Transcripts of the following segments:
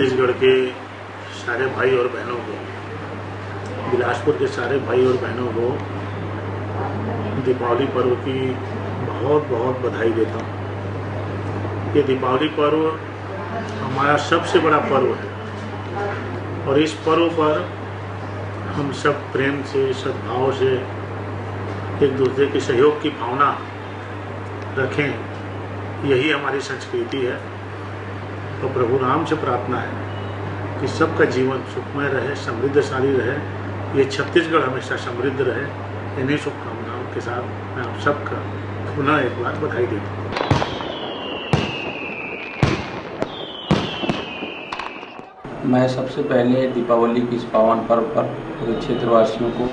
छत्तीसगढ़ के सारे भाई और बहनों को, बिलासपुर के सारे भाई और बहनों को दीपावली पर्व की बहुत बहुत बधाई देता हूँ। ये दीपावली पर्व हमारा सबसे बड़ा पर्व है और इस पर्व पर हम सब प्रेम से, सद्भाव से एक दूसरे के सहयोग की भावना रखें, यही हमारी संस्कृति है। तो प्रभु राम से प्रार्थना है कि सबका जीवन सुखमय रहे, समृद्धशाली रहे, ये छत्तीसगढ़ हमेशा समृद्ध रहे। इन्हीं शुभकामनाओं के साथ मैं आप सबका पुनः एक बार बधाई देता हूँ। मैं सबसे पहले दीपावली की इस पावन पर्व पर पूरे क्षेत्रवासियों को,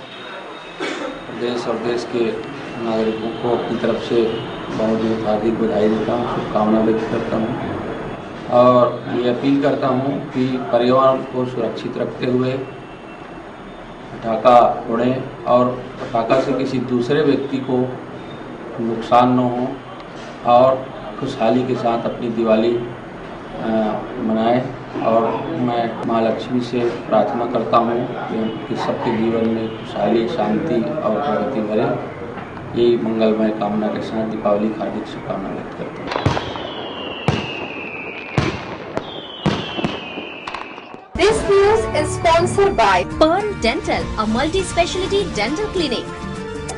देश और देश के नागरिकों को अपनी तरफ से बहुत बहुत हार्दिक बधाई देता हूँ, शुभकामना व्यक्त करता हूँ और ये अपील करता हूँ कि पर्यावरण को सुरक्षित रखते हुए पटाखा उड़ें और पटाखा से किसी दूसरे व्यक्ति को नुकसान न हो और खुशहाली के साथ अपनी दिवाली मनाएं। और मैं माँ लक्ष्मी से प्रार्थना करता हूँ कि सबके जीवन में खुशहाली, शांति और प्रगति भरे। यही मंगलमय कामना के साथ दीपावली की हार्दिक शुभकामना व्यक्त करता हूँ। This news is sponsored by Pearl Dental, a multi-specialty dental clinic.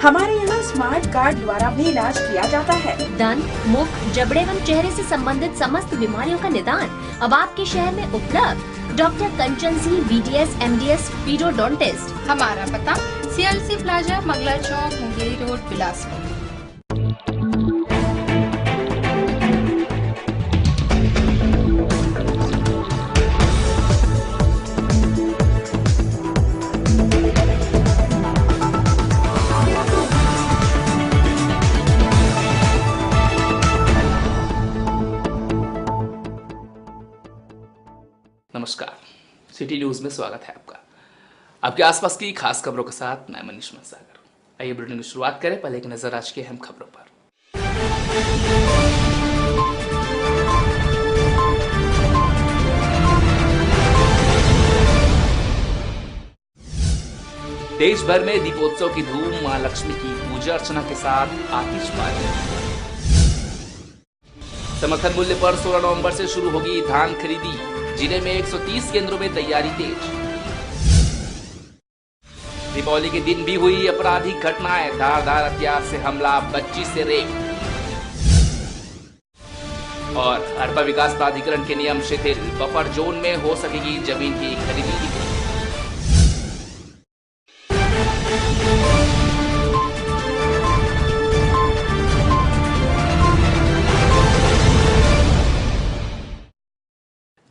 हमारे यहाँ स्मार्ट कार्ड द्वारा भी इलाज किया जाता है। दंत, मुख, जबड़े एवं चेहरे से संबंधित समस्त बीमारियों का निदान अब आपके शहर में उपलब्ध। डॉक्टर कंचन सिंह, BDS, MDS, पीडोडोंटिस्ट। हमारा पता CLC प्लाजा, मंगला चौक, मुंगेरी रोड, बिलासपुर। नमस्कार, सिटी न्यूज में स्वागत है आपका। आपके आसपास की खास खबरों के साथ मैं मनीष मनसागर। आइए बुलेटिन की शुरुआत करें। पहले एक नजर आज की अहम खबरों पर। देश भर में दीपोत्सव की धूम, मां लक्ष्मी की पूजा अर्चना के साथ आतिशबाजी। समर्थन मूल्य पर 16 नवंबर से शुरू होगी धान खरीदी। जिले में 130 केंद्रों में तैयारी तेज। दीपावली के दिन भी हुई आपराधिक घटनाएं, धारदार हथियार से हमला, बच्ची से रेप। और हड़प्पा विकास प्राधिकरण के नियम शिथिल, बफर जोन में हो सकेगी जमीन की खरीदी।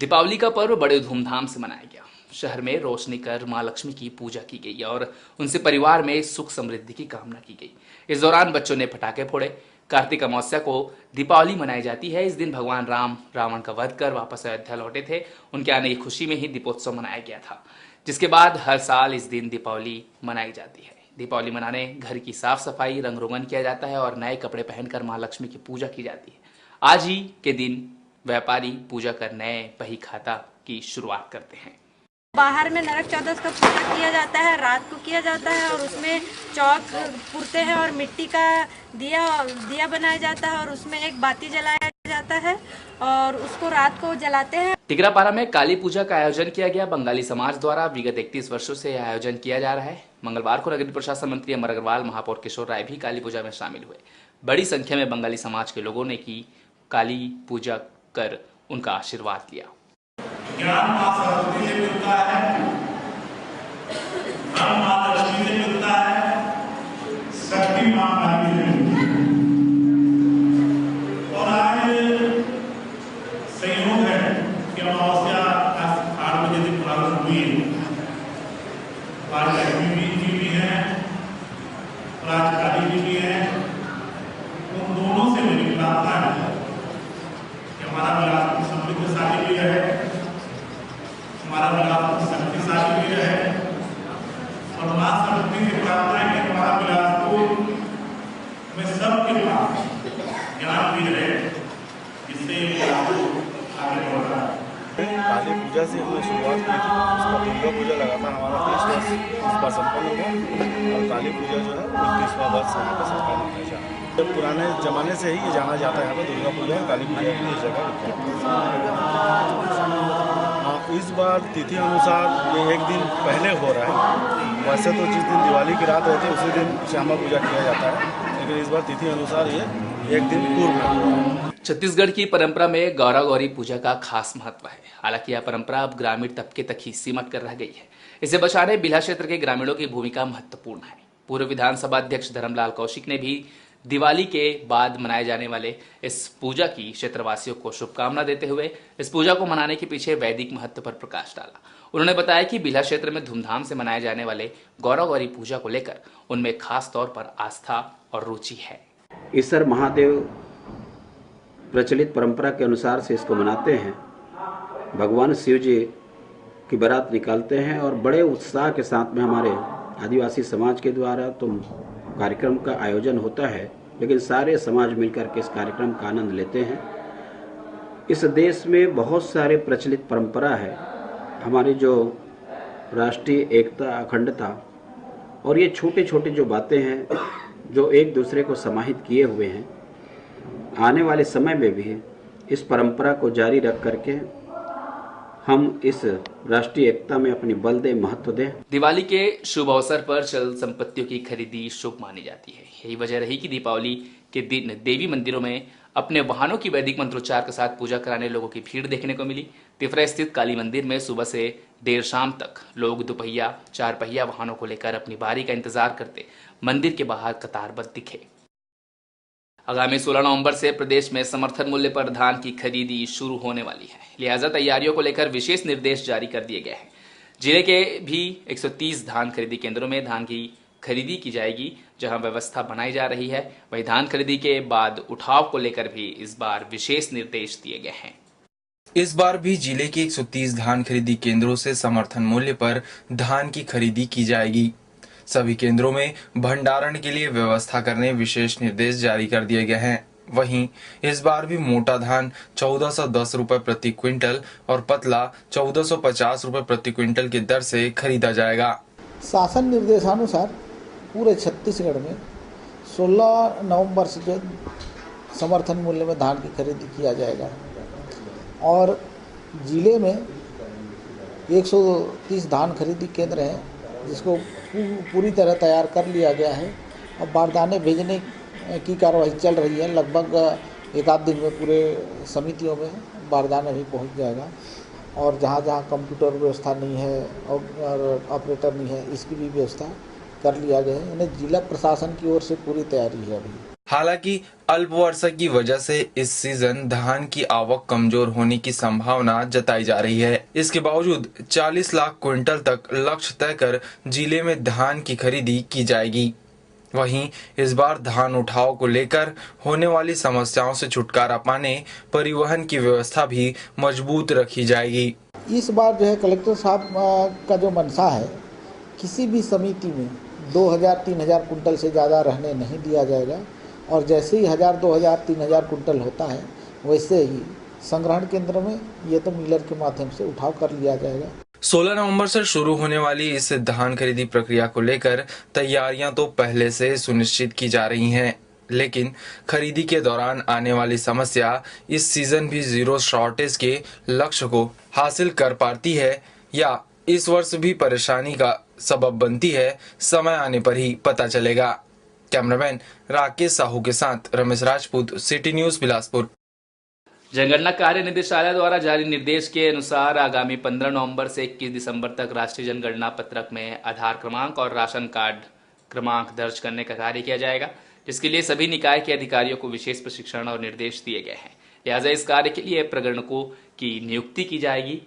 दीपावली का पर्व बड़े धूमधाम से मनाया गया। शहर में रोशनी कर मां लक्ष्मी की पूजा की गई और उनसे परिवार में सुख समृद्धि की कामना की गई। इस दौरान बच्चों ने पटाखे फोड़े। कार्तिक अमावस्या को दीपावली मनाई जाती है। इस दिन भगवान राम रावण का वध कर वापस अयोध्या लौटे थे। उनके आने की खुशी में ही दीपोत्सव मनाया गया था, जिसके बाद हर साल इस दिन दीपावली मनाई जाती है। दीपावली मनाने घर की साफ सफाई, रंग रोगन किया जाता है और नए कपड़े पहनकर मां लक्ष्मी की पूजा की जाती है। आज ही के दिन व्यापारी पूजा कर नए बही खाता की शुरुआत करते हैं। बाहर में नरक चौदस का पूजा किया जाता है, रात को किया जाता है और उसमें चौक पुरते हैं और मिट्टी का दिया बनाया जाता है और उसमें एक बाती जलाया जाता है और उसको रात को जलाते हैं। टिकरापारा में काली पूजा का आयोजन किया गया। बंगाली समाज द्वारा विगत 31 वर्षों से आयोजन किया जा रहा है। मंगलवार को नगरीय प्रशासन मंत्री अमर अग्रवाल, महापौर किशोर राय भी काली पूजा में शामिल हुए। बड़ी संख्या में बंगाली समाज के लोगों ने की काली पूजा कर उनका आशीर्वाद लिया। ज्ञान मां सरस्वती से मिलता है, धन मां लक्ष्मी से मिलता है, शक्ति मां काली से मिलती है। और आज संयोग है कि अमावस्या 8 बजे दिन प्रारंभ हुई। आज लक्ष्मी जी भी है और आज काली जी भी है। उन दोनों से मेरी प्रार्थना है कि हमारा बिलासपुर समृद्धशाली भी है, हमारा बिलासपुर शक्तिशाली भी है और मां सरस्वती से प्रार्थना है कि हमारा बिलासपुर में सबके पास ज्ञान भी रहे, जिससे बिलासपुर आगे बढ़ रहा है। पूजा से हमने शुरुआत की थी। उसका दुर्गा पूजा लगातार हमारा 30 वर्ष इस बार संपन्न हुआ और काली पूजा जो है 29वां वर्ष यहाँ पर संपन्न होने जा रहा है। जब पुराने ज़माने से ही ये जाना जाता है यहाँ पर दुर्गा पूजा और काली पूजा की इस जगह विख्यात। इस बार तिथि अनुसार ये एक दिन पहले हो रहा है। वैसे तो जिस दिन दिवाली की रात होती है उसी दिन श्यामा पूजा किया जाता है, लेकिन इस बार तिथि अनुसार ये एक दिन पूर्व में। छत्तीसगढ़ की परंपरा में गौरा गौरी पूजा का खास महत्व है। हालांकि यह परंपरा अब ग्रामीण तबके तक ही सिमट कर रह गई है। इसे बचाने बिल्हा क्षेत्र के ग्रामीणों की भूमिका महत्वपूर्ण है। पूर्व विधानसभा अध्यक्ष धर्मलाल कौशिक ने भी दिवाली के बाद मनाए जाने वाले इस पूजा की क्षेत्रवासियों को शुभकामना देते हुए इस पूजा को मनाने के पीछे वैदिक महत्व पर प्रकाश डाला। उन्होंने बताया कि बिल्हा क्षेत्र में धूमधाम से मनाए जाने वाले गौरा गौरी पूजा को लेकर उनमें खास तौर पर आस्था और रुचि है। ईसर महादेव प्रचलित परंपरा के अनुसार से इसको मनाते हैं। भगवान शिव जी की बारात निकालते हैं और बड़े उत्साह के साथ में हमारे आदिवासी समाज के द्वारा तो कार्यक्रम का आयोजन होता है, लेकिन सारे समाज मिलकर के इस कार्यक्रम का आनंद लेते हैं। इस देश में बहुत सारे प्रचलित परंपरा है। हमारी जो राष्ट्रीय एकता, अखंडता और ये छोटे छोटे जो बातें हैं जो एक दूसरे को समाहित किए हुए हैं, आने वाले समय में भी इस परंपरा को जारी रख करके हम इस राष्ट्रीय एकता में अपनी बल दें, महत्व दें। दिवाली के शुभ अवसर पर चल संपत्तियों की खरीदी शुभ मानी जाती है। यही वजह रही कि दीपावली के दिन देवी मंदिरों में अपने वाहनों की वैदिक मंत्रोच्चार के साथ पूजा कराने लोगों की भीड़ देखने को मिली। तिफरा स्थित काली मंदिर में सुबह से देर शाम तक लोग दुपहिया, चार पहिया वाहनों को लेकर अपनी बारी का इंतजार करते मंदिर के बाहर कतारबद्ध दिखे। आगामी 16 नवंबर से प्रदेश में समर्थन मूल्य पर धान की खरीदी शुरू होने वाली है। लिहाजा तैयारियों को लेकर विशेष निर्देश जारी कर दिए गए हैं। जिले के भी 130 धान खरीदी केंद्रों में धान की खरीदी की जाएगी, जहां व्यवस्था बनाई जा रही है। वहीं धान खरीदी के बाद उठाव को लेकर भी इस बार विशेष निर्देश दिए गए हैं। इस बार भी जिले के 130 धान खरीदी केंद्रों से समर्थन मूल्य पर धान की खरीदी की जाएगी। सभी केंद्रों में भंडारण के लिए व्यवस्था करने विशेष निर्देश जारी कर दिए गए हैं। वहीं इस बार भी मोटा धान 1410 रुपए प्रति क्विंटल और पतला 1450 रुपए प्रति क्विंटल की दर से खरीदा जाएगा। शासन निर्देशानुसार पूरे छत्तीसगढ़ में 16 नवंबर से जो समर्थन मूल्य में धान की खरीदी किया जाएगा और जिले में 130 धान खरीदी केंद्र हैं, जिसको पूरी तरह तैयार कर लिया गया है। अब बारदाने भेजने की कार्रवाई चल रही है। लगभग एक आध दिन में पूरे समितियों में बारदाना भी पहुंच जाएगा और जहां जहां कंप्यूटर व्यवस्था नहीं है और ऑपरेटर नहीं है, इसकी भी व्यवस्था कर लिया गया है। यानी जिला प्रशासन की ओर से पूरी तैयारी है अभी। हालांकि अल्प वर्षा की वजह से इस सीजन धान की आवक कमजोर होने की संभावना जताई जा रही है। इसके बावजूद 40 लाख क्विंटल तक लक्ष्य तय कर जिले में धान की खरीदी की जाएगी। वहीं इस बार धान उठाव को लेकर होने वाली समस्याओं से छुटकारा पाने परिवहन की व्यवस्था भी मजबूत रखी जाएगी। इस बार जो है कलेक्टर साहब का जो मनसा है, किसी भी समिति में 2000-3000 कुंटल से ज़्यादा रहने नहीं दिया जाएगा और जैसे ही 1000, 2000, 3000 कुंटल होता है वैसे ही संग्रहण केंद्र में ये तो मिलर के माध्यम से उठाव कर लिया जाएगा। 16 नवंबर से शुरू होने वाली इस धान खरीदी प्रक्रिया को लेकर तैयारियां तो पहले से सुनिश्चित की जा रही हैं, लेकिन खरीदी के दौरान आने वाली समस्या इस सीजन भी जीरो शॉर्टेज के लक्ष्य को हासिल कर पाती है या इस वर्ष भी परेशानी का सबब बनती है, समय आने पर ही पता चलेगा। कैमरामैन राकेश साहू के साथ रमेश राजपूत, सिटी न्यूज बिलासपुर। जनगणना कार्य निदेशालय द्वारा जारी निर्देश के अनुसार आगामी 15 नवंबर से 21 दिसंबर तक राष्ट्रीय जनगणना पत्रक में आधार क्रमांक और राशन कार्ड क्रमांक दर्ज करने का कार्य किया जाएगा, जिसके लिए सभी निकाय के अधिकारियों को विशेष प्रशिक्षण और निर्देश दिए गए हैं। लिहाजा इस कार्य के लिए प्रगणकों की नियुक्ति की जाएगी।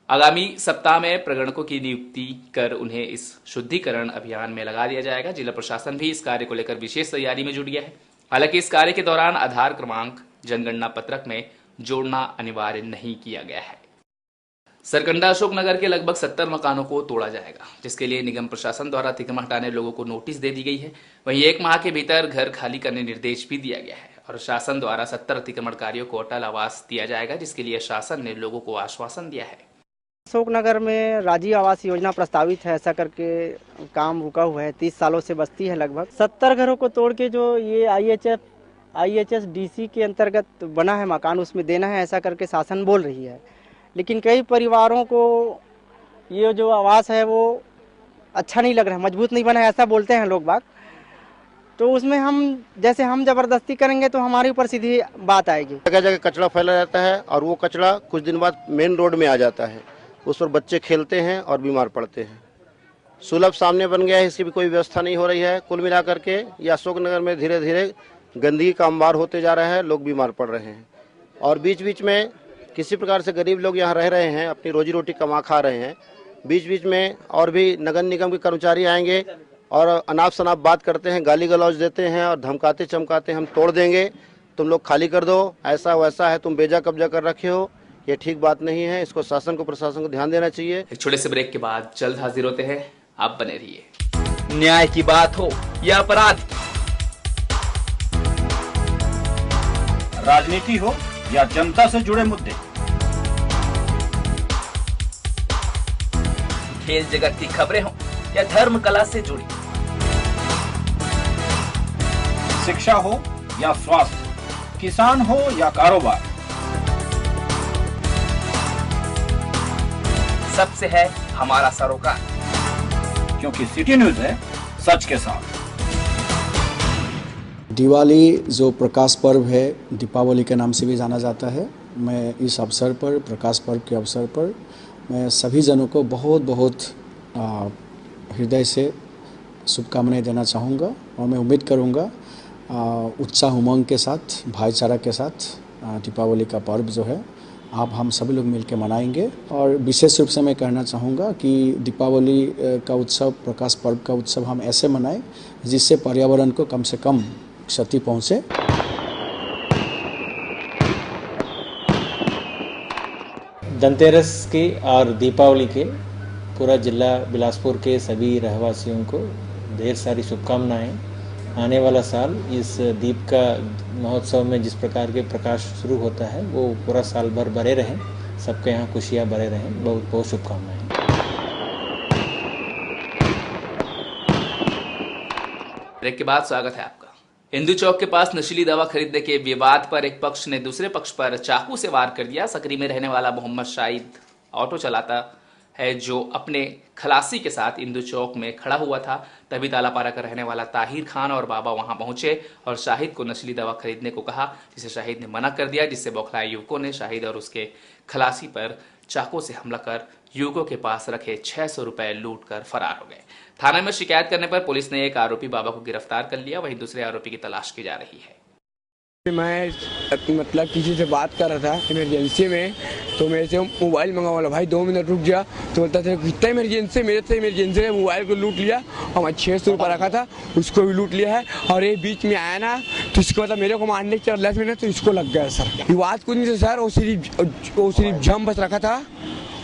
आगामी सप्ताह में प्रगणकों की नियुक्ति कर उन्हें इस शुद्धिकरण अभियान में लगा दिया जाएगा। जिला प्रशासन भी इस कार्य को लेकर विशेष तैयारी में जुट गया है। हालांकि इस कार्य के दौरान आधार क्रमांक जनगणना पत्रक में जोड़ना अनिवार्य नहीं किया गया है। सरकंडा अशोकनगर के लगभग 70 मकानों को तोड़ा जाएगा, जिसके लिए निगम प्रशासन द्वारा अतिक्रमण हटाने लोगों को नोटिस दे दी गई है। वहीं 1 माह के भीतर घर खाली करने निर्देश भी दिया गया है। और शासन द्वारा 70 अतिक्रमणकारियों को अटल आवास दिया जाएगा, जिसके लिए शासन ने लोगों को आश्वासन दिया है। अशोकनगर में राजीव आवास योजना प्रस्तावित है, ऐसा करके काम रुका हुआ है। 30 सालों से बस्ती है लगभग। 70 घरों को तोड़ के जो ये IHSDC के अंतर्गत बना है मकान, उसमें देना है, ऐसा करके शासन बोल रही है। लेकिन कई परिवारों को ये जो आवास है वो अच्छा नहीं लग रहा है, मजबूत नहीं बना है, ऐसा बोलते हैं लोग बाग। तो उसमें हम जबरदस्ती करेंगे तो हमारे ऊपर सीधी बात आएगी। जगह जगह कचरा फैला रहता है और वो कचरा कुछ दिन बाद मेन रोड में आ जाता है। उस पर बच्चे खेलते हैं और बीमार पड़ते हैं। सुलभ सामने बन गया है, इसकी भी कोई व्यवस्था नहीं हो रही है। कुल मिलाकर के ये अशोकनगर में धीरे धीरे गंदगी का अंबार होते जा रहा है, लोग बीमार पड़ रहे हैं। और बीच बीच में किसी प्रकार से गरीब लोग यहाँ रह रहे हैं, अपनी रोजी रोटी कमा खा रहे हैं। बीच बीच में और भी नगर निगम के कर्मचारी आएंगे और अनाप शनाप बात करते हैं, गाली गलौज देते हैं और धमकाते चमकाते हम तोड़ देंगे, तुम लोग खाली कर दो, ऐसा वैसा है, तुम बेजा कब्जा कर रखे हो। ये ठीक बात नहीं है, इसको शासन को प्रशासन को ध्यान देना चाहिए। एक छोटे से ब्रेक के बाद जल्द हाजिर होते हैं, आप बने रहिए। न्याय की बात हो या अपराध, राजनीति हो या जनता से जुड़े मुद्दे, खेल जगत की खबरें हो या धर्म कला से जुड़ी, शिक्षा हो या स्वास्थ्य, किसान हो या कारोबार, सबसे है हमारा सरोकार, क्योंकि सिटी न्यूज है सच के साथ। दिवाली जो प्रकाश पर्व है, दीपावली के नाम से भी जाना जाता है। मैं इस अवसर पर, प्रकाश पर्व के अवसर पर, मैं सभी जनों को बहुत बहुत हृदय से शुभकामनाएं देना चाहूँगा और मैं उम्मीद करूँगा उत्साह उमंग के साथ, भाईचारा के साथ दीपावली का पर्व जो है आप हम सभी लोग मिलकर मनाएंगे। और विशेष रूप से मैं कहना चाहूँगा कि दीपावली का उत्सव, प्रकाश पर्व का उत्सव हम ऐसे मनाएं जिससे पर्यावरण को कम से कम क्षति पहुँचे। धनतेरस की और दीपावली के पूरा जिला बिलासपुर के सभी रहवासियों को ढेर सारी शुभकामनाएं। आने वाला साल इस दीप का महोत्सव में जिस प्रकार के प्रकाश शुरू होता है वो पूरा साल भर बने रहें, सबके यहाँ खुशियाँ बने रहें। बहुत बहुत शुभकामनाएं। ब्रेक के बाद स्वागत है आपका। हिंदू चौक के पास नशीली दवा खरीदने के विवाद पर एक पक्ष ने दूसरे पक्ष पर चाकू से वार कर दिया। सकरी में रहने वाला मोहम्मद शाहिद ऑटो चलाता है जो अपने खलासी के साथ इंदू चौक में खड़ा हुआ था। तभी तालापारा का रहने वाला ताहिर खान और बाबा वहां पहुंचे और शाहिद को नस्ली दवा खरीदने को कहा, जिसे शाहिद ने मना कर दिया, जिससे बौखलाए युवकों ने शाहिद और उसके खलासी पर चाकू से हमला कर युवकों के पास रखे 600 रुपए लूट कर फरार हो गए। थाने में शिकायत करने पर पुलिस ने एक आरोपी बाबा को गिरफ्तार कर लिया, वहीं दूसरे आरोपी की तलाश की जा रही है। मैं मतलब किसी से बात कर रहा था इमरजेंसी में, तो मेरे से मोबाइल मंगा वाला, भाई 2 मिनट रुक जा। तो बोलता था कितना इमरजेंसी, मेरे से इमरजेंसी में मोबाइल को लूट लिया और मैं 600 रुपये रखा था उसको भी लूट लिया है। और ये बीच में आया ना तो इसको मतलब मेरे को मारने के 4 मिनट तो इसको लग गया सर। ये बात कुछ नहीं था सर, वो सिर्फ झम बस रखा था,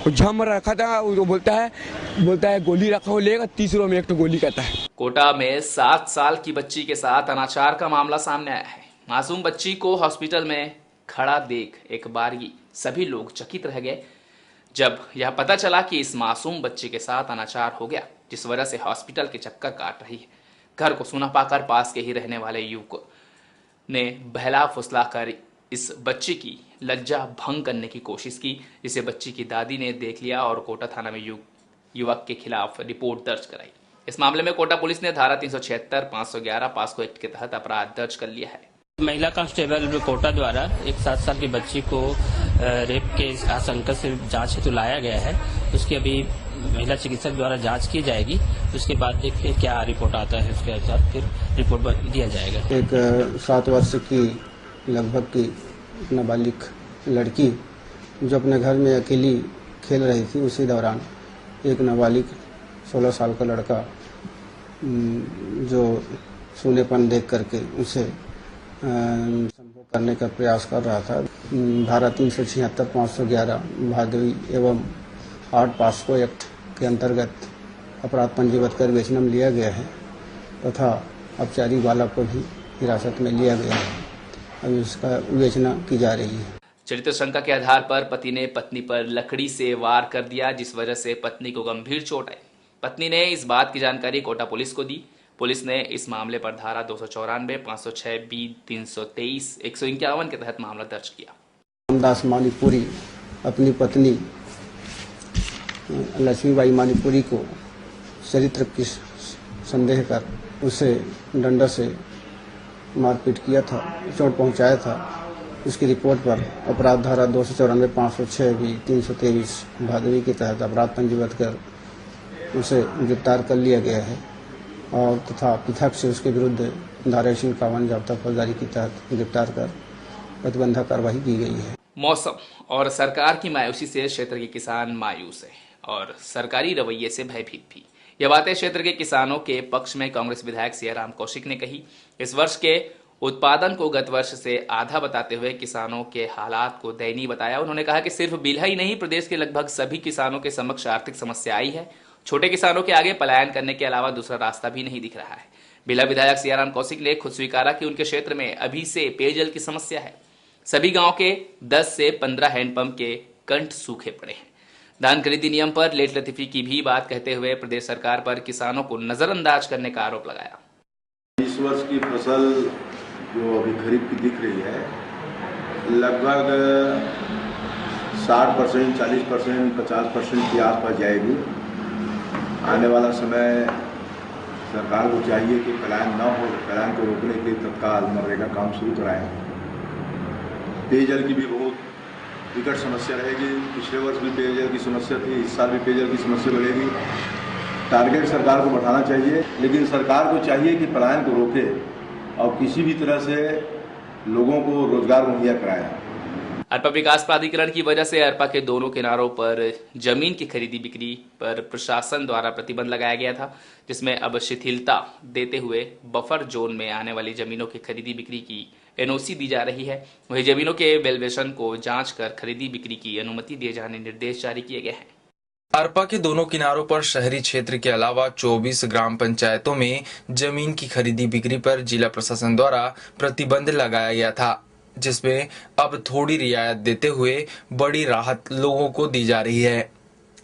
झम रखा था। वो बोलता है गोली रखा हो लेगा 30 रुपये में एक तो गोली कहता है। कोटा में 7 साल की बच्ची के साथ अनाचार का मामला सामने आया है। मासूम बच्ची को हॉस्पिटल में खड़ा देख एक बारी सभी लोग चकित रह गए जब यह पता चला कि इस मासूम बच्ची के साथ अनाचार हो गया, जिस वजह से हॉस्पिटल के चक्कर काट रही है। घर को सुना पाकर पास के ही रहने वाले युवक ने बहला फुसला कर इस बच्ची की लज्जा भंग करने की कोशिश की, जिसे बच्ची की दादी ने देख लिया और कोटा थाना में युवक के खिलाफ रिपोर्ट दर्ज कराई। इस मामले में कोटा पुलिस ने धारा 376, 511 पास्को एक्ट के तहत अपराध दर्ज कर लिया है। महिला कांस्टेबल कोटा द्वारा एक 7 साल की बच्ची को रेप के आशंका से जांच हेतु लाया गया है। उसकी अभी महिला चिकित्सक द्वारा जांच की जाएगी, उसके बाद देखते हैं क्या रिपोर्ट आता है, उसके अनुसार फिर रिपोर्ट दिया जाएगा। एक 7 वर्ष की लगभग की नाबालिग लड़की जो अपने घर में अकेली खेल रही थी, उसी दौरान एक नाबालिग 16 साल का लड़का जो सूनेपन देख करके उसे संभोग करने का प्रयास कर रहा था। धारा 376, 511 भादवी एवं 8 पास्को एक्ट के अंतर्गत अपराध पंजीबद्ध कर विवेचना में लिया गया है तथा अपचारी बालक को भी हिरासत में लिया गया है। अभी उसका विवेचना की जा रही है। चरित्र शंका के आधार पर पति ने पत्नी पर लकड़ी से वार कर दिया, जिस वजह से पत्नी को गंभीर चोट आई। पत्नी ने इस बात की जानकारी कोटा पुलिस को दी। पुलिस ने इस मामले पर धारा 294, 506 बी, 323, 151 के तहत मामला दर्ज किया। रामदास मानीपुरी अपनी पत्नी लक्ष्मीबाई मानीपुरी को चरित्र की संदेह कर उसे डंडा से मारपीट किया था, चोट पहुंचाया था। उसकी रिपोर्ट पर अपराध धारा 294, 506 बी, 323 भादवी के तहत अपराध पंजीबद्ध कर उसे गिरफ्तार कर लिया गया है और तथा पृथक से उसके विरुद्ध धारा 151 जाब्ता फौजदारी के तहत गिरफ्तार कर प्रतिबंधक कार्रवाई की गई है। मौसम और सरकार की मायूसी से क्षेत्र के किसान मायूस है और सरकारी रवैये से भयभीत भी। यह बातें क्षेत्र के किसानों के पक्ष में कांग्रेस विधायक सियाराम कौशिक ने कही। इस वर्ष के उत्पादन को गत वर्ष से आधा बताते हुए किसानों के हालात को दयनीय बताया। उन्होंने कहा कि सिर्फ बिल्हा ही नहीं, प्रदेश के लगभग सभी किसानों के समक्ष आर्थिक समस्या आई है। छोटे किसानों के आगे पलायन करने के अलावा दूसरा रास्ता भी नहीं दिख रहा है। बिल्हा विधायक सियाराम कौशिक ने खुद स्वीकारा कि उनके क्षेत्र में अभी से पेयजल की समस्या है। सभी गांव के 10 से 15 हैंडपंप के कंठ सूखे पड़े हैं। धान खरीदी नियम पर लेट लतीफी की भी बात कहते हुए प्रदेश सरकार पर किसानों को नजरअंदाज करने का आरोप लगाया। इस वर्ष की फसल जो अभी खरीफ की दिख रही है, लगभग 60%, 40%, 50% के आसपास जाएगी। आने वाला समय सरकार को चाहिए कि पलायन न हो, पलायन को रोकने के लिए तत्काल मनरेगा काम शुरू कराएं। पेयजल की भी बहुत विकट समस्या रहेगी। पिछले वर्ष भी पेयजल की समस्या थी, इस साल भी पेयजल की समस्या बढ़ेगी। टारगेट सरकार को बढ़ाना चाहिए, लेकिन सरकार को चाहिए कि पलायन को रोके और किसी भी तरह से लोगों को रोजगार मुहैया कराए। अरपा विकास प्राधिकरण की वजह से अरपा के दोनों किनारों पर जमीन की खरीदी बिक्री पर प्रशासन द्वारा प्रतिबंध लगाया गया था, जिसमें अब शिथिलता देते हुए बफर जोन में आने वाली जमीनों की खरीदी बिक्री की एनओसी दी जा रही है। वहीं जमीनों के वैल्यूएशन को जांच कर खरीदी बिक्री की अनुमति दिए जाने निर्देश जारी किए गए हैं। अरपा के दोनों किनारों पर शहरी क्षेत्र के अलावा 24 ग्राम पंचायतों में जमीन की खरीदी बिक्री पर जिला प्रशासन द्वारा प्रतिबंध लगाया गया था, जिसमें अब थोड़ी रियायत देते हुए बड़ी राहत लोगों को दी जा रही है।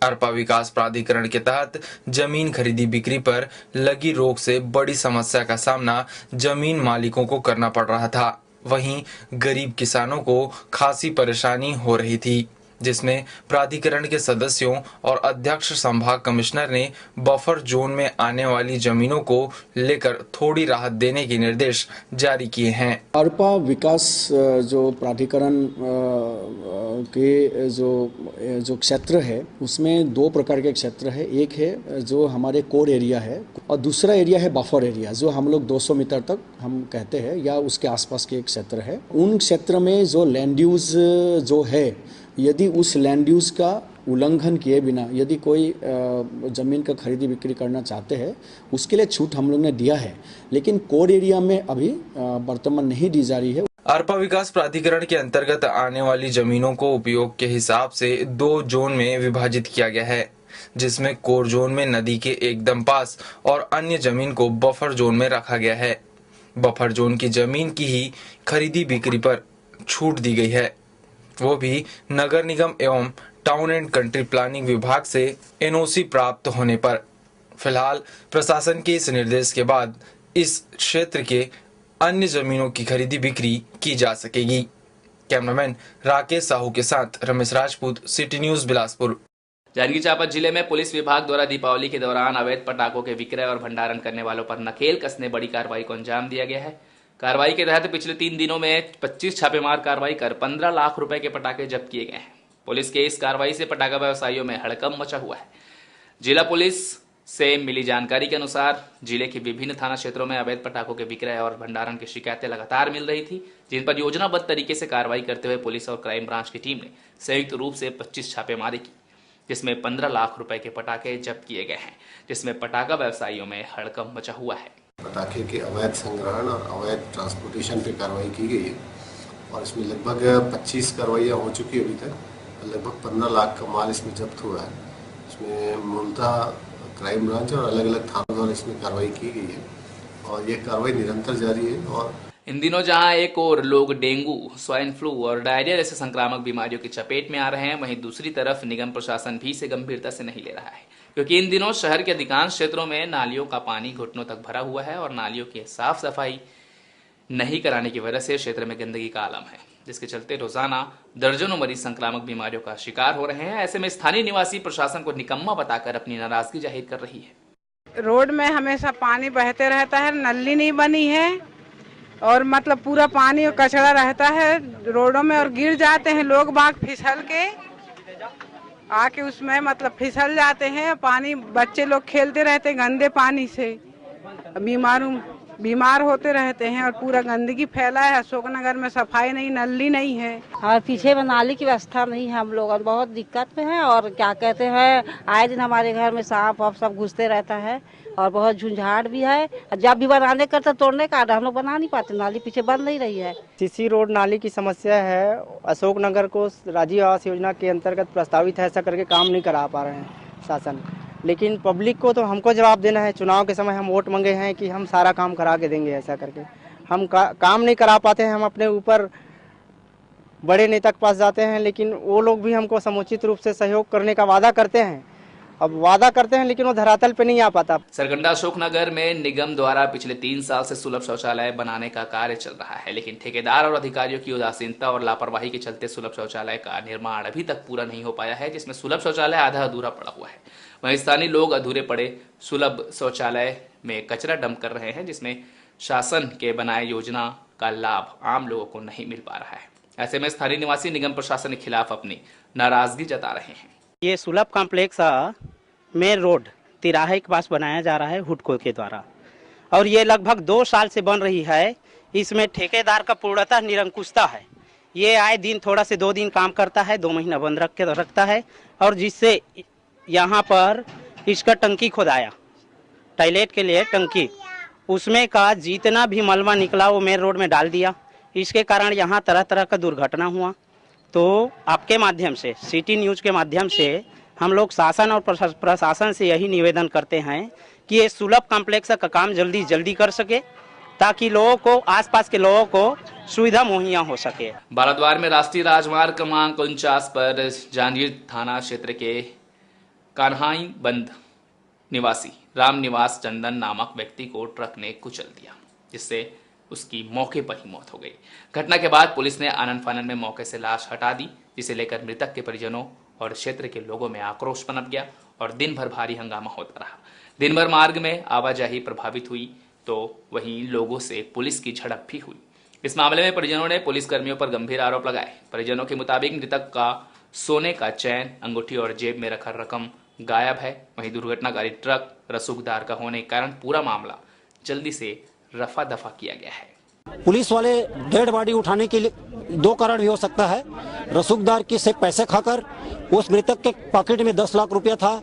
अरपा विकास प्राधिकरण के तहत जमीन खरीदी बिक्री पर लगी रोक से बड़ी समस्या का सामना जमीन मालिकों को करना पड़ रहा था। वहीं गरीब किसानों को खासी परेशानी हो रही थी, जिसमें प्राधिकरण के सदस्यों और अध्यक्ष संभाग कमिश्नर ने बफर जोन में आने वाली जमीनों को लेकर थोड़ी राहत देने के निर्देश जारी किए हैं। अरपा विकास जो प्राधिकरण के जो क्षेत्र है, उसमें दो प्रकार के क्षेत्र है। एक है जो हमारे कोर एरिया है और दूसरा एरिया है बफर एरिया, जो हम लोग 200 मीटर तक हम कहते हैं या उसके आसपास के एक क्षेत्र है। उन क्षेत्र में जो लैंड यूज जो है, यदि उस लैंड यूज का उल्लंघन किए बिना यदि कोई ज़मीन का खरीदी बिक्री करना चाहते हैं, उसके लिए छूट हम लोग ने दिया है, लेकिन कोर एरिया में अभी वर्तमान नहीं दी जा रही है। अरपा विकास प्राधिकरण के अंतर्गत आने वाली जमीनों को उपयोग के हिसाब से 2 जोन में विभाजित किया गया है, जिसमें कोर जोन में नदी के एकदम पास और अन्य जमीन को बफर जोन में रखा गया है। बफर जोन की जमीन की ही खरीदी बिक्री पर छूट दी गई है, वो भी नगर निगम एवं टाउन एंड कंट्री प्लानिंग विभाग से एनओसी प्राप्त होने पर। फिलहाल प्रशासन के इस निर्देश के बाद इस क्षेत्र के अन्य जमीनों की खरीदी बिक्री की जा सकेगी। कैमरामैन राकेश साहू के साथ रमेश राजपूत, सिटी न्यूज बिलासपुर। जांजगीर चांपा जिले में पुलिस विभाग द्वारा दीपावली के दौरान अवैध पटाखों के विक्रय और भंडारण करने वालों पर नकेल कसने बड़ी कार्रवाई को अंजाम दिया गया है। कार्रवाई के तहत पिछले 3 दिनों में 25 छापेमार कार्रवाई कर 15 लाख रुपए के पटाखे जब्त किए गए हैं। पुलिस के इस कार्रवाई से पटाखा व्यवसायियों में हड़कंप मचा हुआ है। जिला पुलिस से मिली जानकारी के अनुसार जिले के विभिन्न थाना क्षेत्रों में अवैध पटाखों के विक्रय और भंडारण की शिकायतें लगातार मिल रही थी, जिन पर योजनाबद्ध तरीके से कार्रवाई करते हुए पुलिस और क्राइम ब्रांच की टीम ने संयुक्त रूप से 25 छापेमारी की, जिसमें 15 लाख रुपए के पटाखे जब्त किए गए हैं, जिसमें पटाखा व्यवसायियों में हड़कंप मचा हुआ है। पटाखे के अवैध संग्रहण और अवैध ट्रांसपोर्टेशन पे कार्रवाई की गई है और इसमें लगभग 25 कार्रवाइयाँ हो चुकी है अभी तक। लगभग 15 लाख का माल इसमें जब्त हुआ है। इसमें मूलतः क्राइम ब्रांच और अलग अलग थानों द्वारा इसमें कार्रवाई की गई है और ये कार्रवाई निरंतर जारी है। और इन दिनों जहां एक और लोग डेंगू, स्वाइन फ्लू और डायरिया जैसे संक्रामक बीमारियों की चपेट में आ रहे हैं, वहीं दूसरी तरफ निगम प्रशासन भी इसे गंभीरता से नहीं ले रहा है, क्योंकि इन दिनों शहर के अधिकांश क्षेत्रों में नालियों का पानी घुटनों तक भरा हुआ है और नालियों की साफ सफाई नहीं कराने की वजह से क्षेत्र में गंदगी का आलम है, जिसके चलते रोजाना दर्जनों मरीज संक्रामक बीमारियों का शिकार हो रहे हैं। ऐसे में स्थानीय निवासी प्रशासन को निकम्मा बताकर अपनी नाराजगी जाहिर कर रही है। रोड में हमेशा पानी बहते रहता है, नली नहीं बनी है और मतलब पूरा पानी और कचरा रहता है रोडों में और गिर जाते हैं लोग बाग फिसल के आके उसमें मतलब फिसल जाते हैं। पानी बच्चे लोग खेलते रहते हैं गंदे पानी से, बीमार होते रहते हैं और पूरा गंदगी फैला है। अशोकनगर में सफाई नहीं, नली नहीं है और पीछे में नाली की व्यवस्था नहीं है। हम लोग और बहुत दिक्कत में है और क्या कहते हैं, आए दिन हमारे घर में सांप वाप सब घुसते रहता है और बहुत झुंझाड़ भी है। जब भी बनाने करते तोड़ने का हम लोग बना नहीं पाते, नाली पीछे बन नहीं रही है। सीसी रोड नाली की समस्या है। अशोकनगर को राजीव आवास योजना के अंतर्गत प्रस्तावित है, ऐसा करके काम नहीं करा पा रहे हैं शासन। लेकिन पब्लिक को तो हमको जवाब देना है। चुनाव के समय हम वोट मांगे हैं कि हम सारा काम करा के देंगे, ऐसा करके हम काम नहीं करा पाते हैं। हम अपने ऊपर बड़े नेता के पास जाते हैं, लेकिन वो लोग भी हमको समुचित रूप से सहयोग करने का वादा करते हैं। अब वादा करते हैं लेकिन वो धरातल पे नहीं आ पाता। सरकंडा अशोकनगर में निगम द्वारा पिछले 3 साल से सुलभ शौचालय बनाने का कार्य चल रहा है, लेकिन ठेकेदार और अधिकारियों की उदासीनता और लापरवाही के चलते सुलभ शौचालय का निर्माण अभी तक पूरा नहीं हो पाया है, जिसमें सुलभ शौचालय आधा अधूरा पड़ा हुआ है। वहीं स्थानीय लोग अधूरे पड़े सुलभ शौचालय में कचरा डंप कर रहे हैं, जिसमें शासन के बनाए योजना का लाभ आम लोगों को नहीं मिल पा रहा है। ऐसे में स्थानीय निवासी निगम प्रशासन के खिलाफ अपनी नाराजगी जता रहे हैं। ये सुलभ कॉम्प्लेक्स मेन रोड तिराहे के पास बनाया जा रहा है हुडको के द्वारा और ये लगभग 2 साल से बन रही है। इसमें ठेकेदार का पूर्णतः निरंकुशता है। ये आए दिन थोड़ा से 2 दिन काम करता है, 2 महीना बंद रखता है और जिससे यहाँ पर इसका टंकी खोदाया, टॉयलेट के लिए टंकी, उसमें का जितना भी मलबा निकला वो मेन रोड में डाल दिया। इसके कारण यहाँ तरह तरह का दुर्घटना हुआ। तो आपके माध्यम से, सिटी न्यूज़ के माध्यम से हम लोग शासन और प्रशासन से यही निवेदन करते हैं कि ये सुलभ कॉम्प्लेक्स का काम जल्दी कर सके, ताकि लोगों को, आसपास के लोगों को सुविधा मुहैया हो सके। बालाद्वार में राष्ट्रीय राजमार्ग क्रमांक 49 पर जांजगीर थाना क्षेत्र के कान्हाई बंद निवासी राम निवास चंदन नामक व्यक्ति को ट्रक ने कुचल दिया, जिससे उसकी मौके पर ही मौत हो गई। घटना के बाद पुलिस ने आनन फानन में मौके से लाश हटा दी, जिसे लेकर मृतक के परिजनों और क्षेत्र के लोगों में आक्रोश पनप गया और दिन भर भारी हंगामा होता रहा। दिन भर मार्ग में आवाजाही प्रभावित हुई, तो वहीं लोगों से पुलिस की झड़प भी हुई। इस मामले में परिजनों ने पुलिस कर्मियों पर गंभीर आरोप लगाए। परिजनों के मुताबिक मृतक का सोने का चैन, अंगूठी और जेब में रखा रकम गायब है। वहीं दुर्घटनाकारी ट्रक रसूखदार का होने के कारण पूरा मामला जल्दी से रफा दफा किया गया है। पुलिस वाले डेड बॉडी उठाने के लिए 2 कारण भी हो सकता है। रसूखदार की से पैसे खाकर उस मृतक के पॉकेट में 10 लाख रुपया था,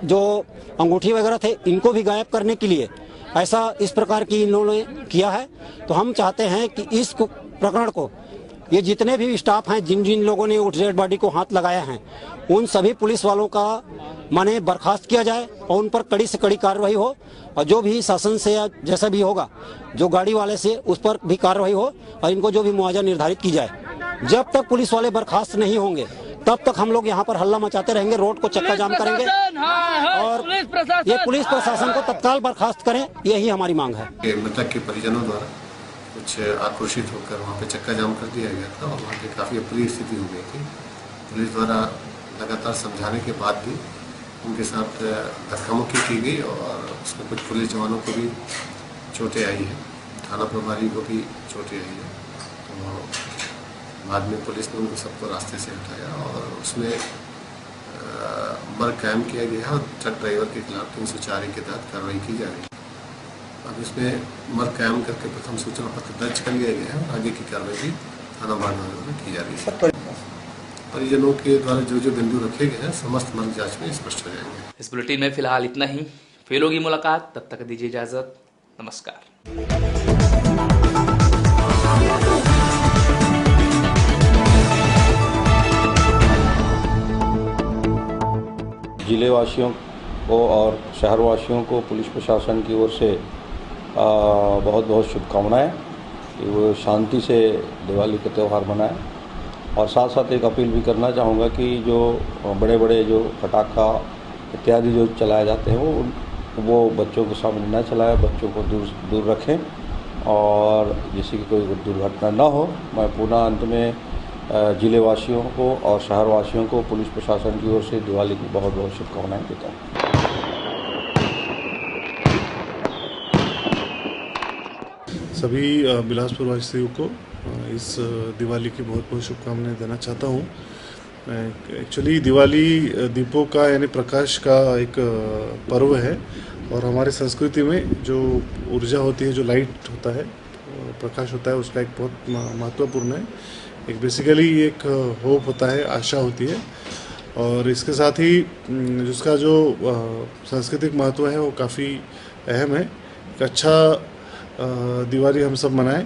जो अंगूठी वगैरह थे, इनको भी गायब करने के लिए ऐसा इस प्रकार की इन्होंने किया है। तो हम चाहते हैं कि इस प्रकरण को, ये जितने भी स्टाफ हैं, जिन जिन लोगों ने उस डेड बॉडी को हाथ लगाया है, उन सभी पुलिस वालों का माने बर्खास्त किया जाए और उन पर कड़ी से कड़ी कार्रवाई हो और जो भी शासन से या जैसा भी होगा, जो गाड़ी वाले से, उस पर भी कार्रवाई हो और इनको जो भी मुआवजा निर्धारित की जाए। जब तक पुलिस वाले बर्खास्त नहीं होंगे तब तक हम लोग यहाँ पर हल्ला मचाते रहेंगे, रोड को चक्का जाम करेंगे और ये पुलिस प्रशासन को तत्काल बर्खास्त करें, यही हमारी मांग है। मृतक के परिजनों द्वारा कुछ आक्रोशित होकर वहाँ पे चक्का जाम कर दिया गया था और वहाँ पे काफ़ी अप्रिय स्थिति हो गई थी। पुलिस द्वारा लगातार समझाने के बाद भी उनके साथ धक्कामुक्की की गई और उसमें कुछ पुलिस जवानों को भी चोटें आई हैं, थाना प्रभारी को भी चोटें आई हैं। तो बाद में पुलिस ने उनको सबको रास्ते से हटाया और उसमें मर्ग कायम किया गया और ट्रक ड्राइवर के खिलाफ 304 के तहत कार्रवाई की जा रही है। अब इसमें मर्ग कायम करके प्रथम सूचना पत्र दर्ज कर लिया गया है और आगे की कार्रवाई भी थाना बाड़मेर में की जा रही है। परिजनों के द्वारा जो जो बिंदु रखे गए हैं समस्त मर्ग जांच में स्पष्ट हो जाएंगे। इस बुलेटिन में फिलहाल इतना ही। फिर होगी मुलाकात, तब तक दीजिए इजाजत। नमस्कार। जिले वासियों को और शहर वासियों को पुलिस प्रशासन की ओर से बहुत बहुत शुभकामनाएं। कि वो शांति से दिवाली का त्यौहार मनाएं। और साथ साथ एक अपील भी करना चाहूँगा कि जो बड़े बड़े जो पटाखा इत्यादि जो चलाए जाते हैं वो बच्चों के सामने न चलाएं, बच्चों को दूर रखें और जिससे कि कोई दुर्घटना न हो। मैं पुनः अंत में जिले वासियों को और शहर वासियों को पुलिस प्रशासन की ओर से दिवाली की बहुत बहुत शुभकामनाएं देता हूँ। सभी बिलासपुर वासियों को इस दिवाली की बहुत बहुत शुभकामनाएं देना चाहता हूँ। एक्चुअली दिवाली दीपों का यानी प्रकाश का एक पर्व है और हमारे संस्कृति में जो ऊर्जा होती है, जो लाइट होता है, प्रकाश होता है, उसका एक बहुत महत्वपूर्ण है। एक बेसिकली एक होप होता है, आशा होती है और इसके साथ ही जिसका जो सांस्कृतिक महत्व है वो काफ़ी अहम है। एक अच्छा दिवाली हम सब मनाएं।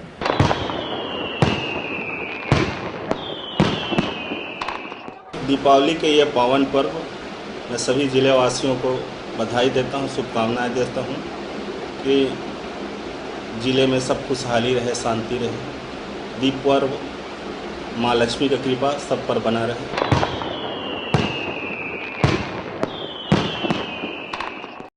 दीपावली के ये पावन पर्व मैं सभी जिले वासियों को बधाई देता हूँ, शुभकामनाएं देता हूँ कि जिले में सब खुशहाली रहे, शांति रहे। दीप पर्व माँ लक्ष्मी की कृपा सब पर बना रहे।